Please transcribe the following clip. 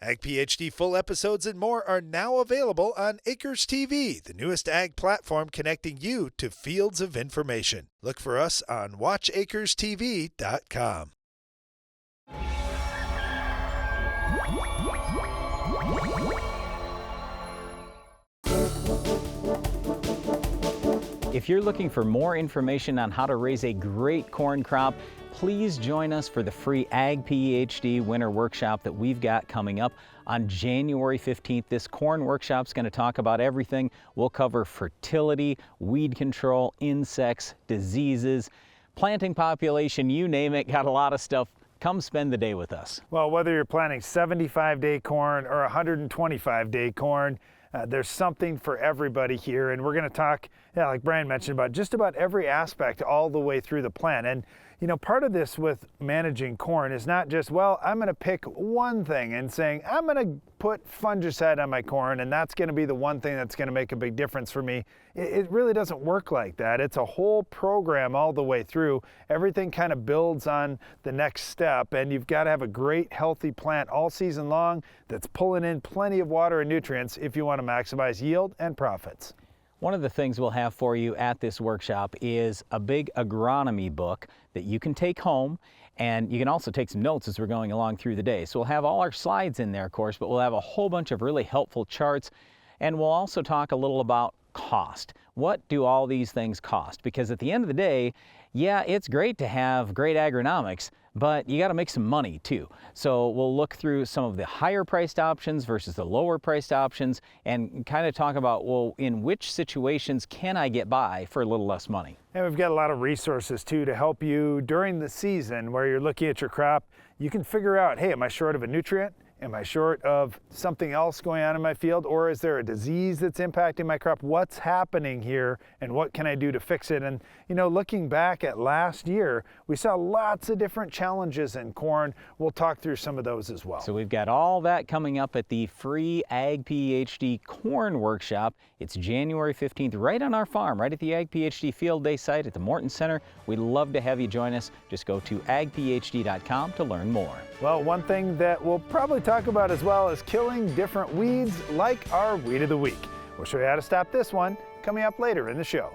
Ag PhD full episodes and more are now available on Acres TV, the newest ag platform connecting you to fields of information. Look for us on watchacrestv.com. If you're looking for more information on how to raise a great corn crop, please join us for the free Ag PhD Winter Workshop that we've got coming up on January 15th. This corn workshop is going to talk about everything. We'll cover fertility, weed control, insects, diseases, planting population, you name it, got a lot of stuff. Come spend the day with us. Well, whether you're planting 75-day corn or 125-day corn, there's something for everybody here, and we're going to talk, like Brian mentioned, about just about every aspect all the way through the plant. And you know, part of this with managing corn is not just, well, I'm going to pick one thing and saying, I'm going to put fungicide on my corn and that's going to be the one thing that's going to make a big difference for me. It really doesn't work like that. It's a whole program all the way through. Everything kind of builds on the next step, and you've got to have a great, healthy plant all season long that's pulling in plenty of water and nutrients if you want to maximize yield and profits. One of the things we'll have for you at this workshop is a big agronomy book that you can take home, and you can also take some notes as we're going along through the day. So we'll have all our slides in there, of course, but we'll have a whole bunch of really helpful charts, and we'll also talk a little about cost. What do all these things cost? Because at the end of the day, yeah, it's great to have great agronomics, but you got to make some money too. So we'll look through some of the higher priced options versus the lower priced options and kind of talk about, well, in which situations can I get by for a little less money? And we've got a lot of resources too to help you during the season where you're looking at your crop. You can figure out, hey, am I short of a nutrient? Am I short of something else going on in my field? Or is there a disease that's impacting my crop? What's happening here and what can I do to fix it? And you know, looking back at last year, we saw lots of different challenges in corn. We'll talk through some of those as well. So we've got all that coming up at the free Ag PhD Corn Workshop. It's January 15th right on our farm, right at the Ag PhD Field Day site at the Morton Center. We'd love to have you join us. Just go to agphd.com to learn more. Well, one thing that we'll probably talk about as well is killing different weeds like our Weed of the Week. We'll show you how to stop this one coming up later in the show.